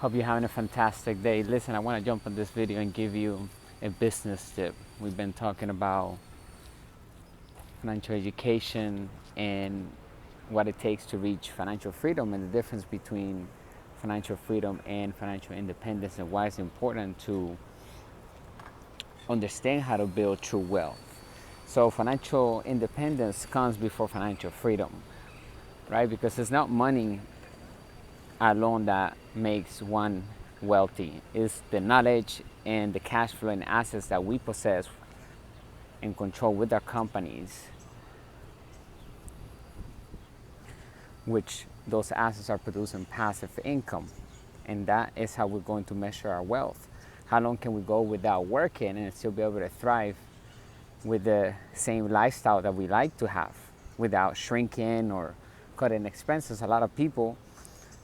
Hope you're having a fantastic day. Listen, I want to jump on this video and give you a business tip. We've been talking about financial education and what it takes to reach financial freedom and the difference between financial freedom and financial independence and why it's important to understand how to build true wealth. So financial independence comes before financial freedom, right? Because it's not money alone that makes one wealthy. It's the knowledge and the cash flow and assets that we possess and control with our companies, which those assets are producing passive income. And that is how we're going to measure our wealth. How long can we go without working and still be able to thrive with the same lifestyle that we like to have without shrinking or cutting expenses? A lot of people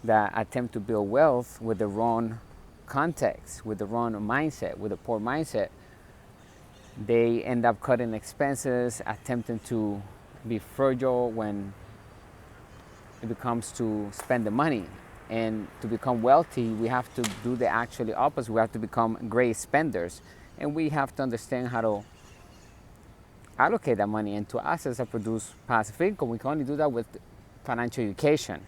that attempt to build wealth with the wrong context, with the wrong mindset, with a poor mindset, they end up cutting expenses, attempting to be frugal when it comes to spend the money. And to become wealthy, we have to do the actually opposite. We have to become great spenders. And we have to understand how to allocate that money into assets that produce passive income. We can only do that with financial education.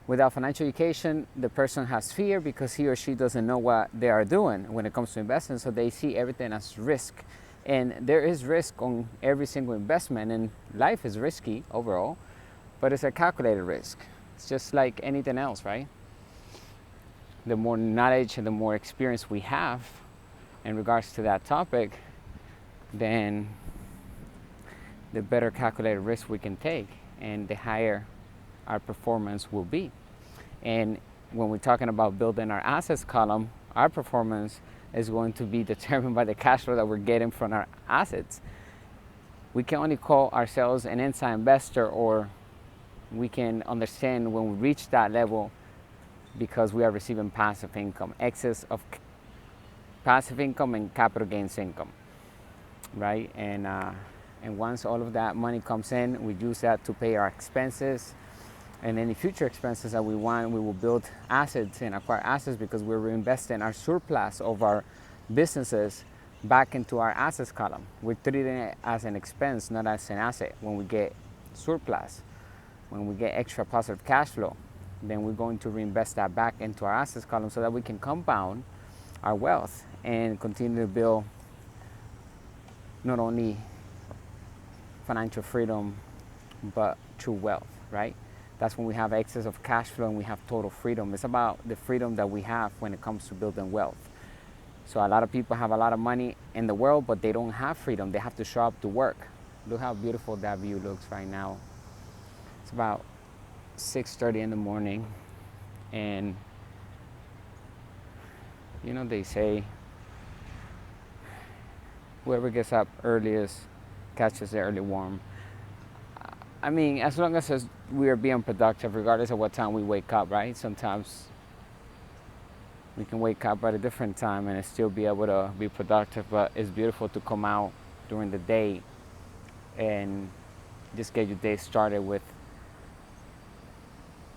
Without financial education, the person has fear because he or she doesn't know what they are doing when it comes to investing. So they see everything as risk. And there is risk on every single investment, and life is risky overall, but it's a calculated risk. It's just like anything else, right? The more knowledge and the more experience we have in regards to that topic, then the better calculated risk we can take and the higher our performance will be. And when we're talking about building our assets column, our performance is going to be determined by the cash flow that we're getting from our assets. We can only call ourselves an inside investor, or we can understand when we reach that level because we are receiving passive income, excess of passive income and capital gains income, right? And once all of that money comes in, we use that to pay our expenses and any future expenses that we want. We will build assets and acquire assets because we're reinvesting our surplus of our businesses back into our assets column. We're treating it as an expense, not as an asset. When we get surplus, when we get extra positive cash flow, then we're going to reinvest that back into our assets column so that we can compound our wealth and continue to build not only financial freedom, but true wealth, right? That's when we have excess of cash flow and we have total freedom. It's about the freedom that we have when it comes to building wealth. So a lot of people have a lot of money in the world, but they don't have freedom. They have to show up to work. Look how beautiful that view looks right now. It's about 6:30 in the morning, and you know, they say whoever gets up earliest catches the early worm. I mean, as long as we are being productive, regardless of what time we wake up, right? Sometimes we can wake up at a different time and still be able to be productive, but it's beautiful to come out during the day and just get your day started with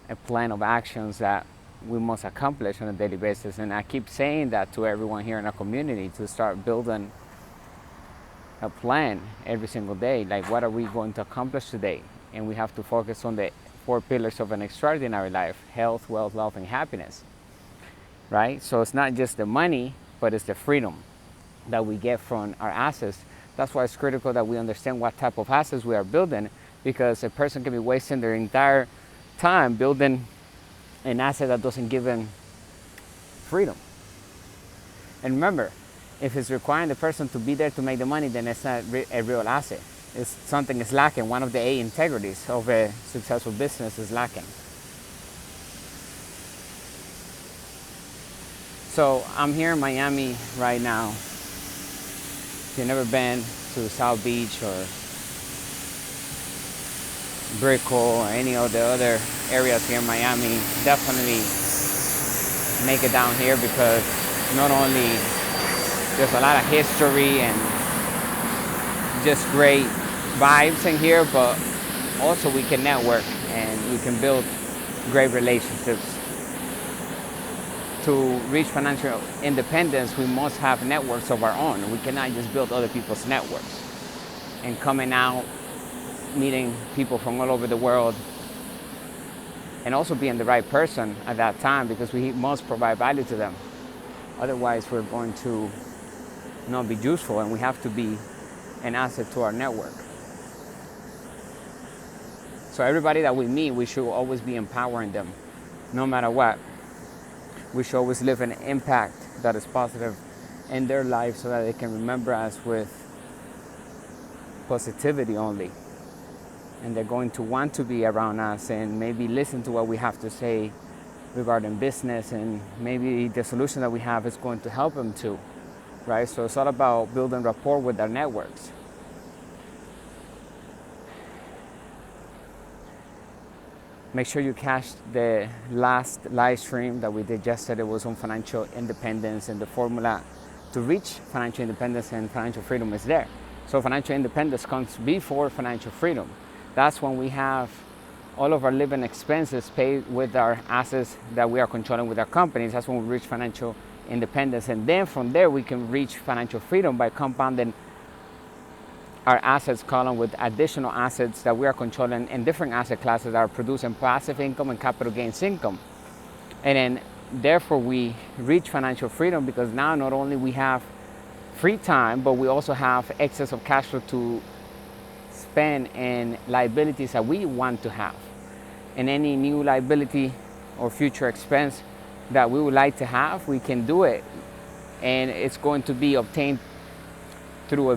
a plan of actions that we must accomplish on a daily basis. And I keep saying that to everyone here in our community, to start building a plan every single day. Like, what are we going to accomplish today? And we have to focus on the 4 pillars of an extraordinary life: health, wealth, love, and happiness, right? So it's not just the money, but it's the freedom that we get from our assets. That's why it's critical that we understand what type of assets we are building, because a person can be wasting their entire time building an asset that doesn't give them freedom. And remember, if it's requiring the person to be there to make the money, then it's not a real asset. It's something is lacking. One of the 8 integrities of a successful business is lacking. So I'm here in Miami right now. If you've never been to South Beach or Brickell or any of the other areas here in Miami, definitely make it down here, because not only there's a lot of history and just great vibes in here, but also we can network and we can build great relationships. to reach financial independence, we must have networks of our own. We cannot just build other people's networks. And coming out, meeting people from all over the world, and also being the right person at that time, because we must provide value to them. Otherwise, we're going to not be useful, and we have to be an asset to our network. So everybody that we meet, we should always be empowering them, no matter what. We should always leave an impact that is positive in their life so that they can remember us with positivity only. And they're going to want to be around us and maybe listen to what we have to say regarding business, and maybe the solution that we have is going to help them too, right? So it's all about building rapport with our networks. Make sure you catch the last live stream that we did yesterday. It was on financial independence, and the formula to reach financial independence and financial freedom is there. So financial independence comes before financial freedom. That's when we have all of our living expenses paid with our assets that we are controlling with our companies. That's when we reach financial independence. And then from there, we can reach financial freedom by compounding our assets column with additional assets that we are controlling in different asset classes that are producing passive income and capital gains income. And then therefore we reach financial freedom, because now not only we have free time, but we also have excess of cash flow to spend in liabilities that we want to have. And any new liability or future expense that we would like to have, we can do it. And it's going to be obtained through a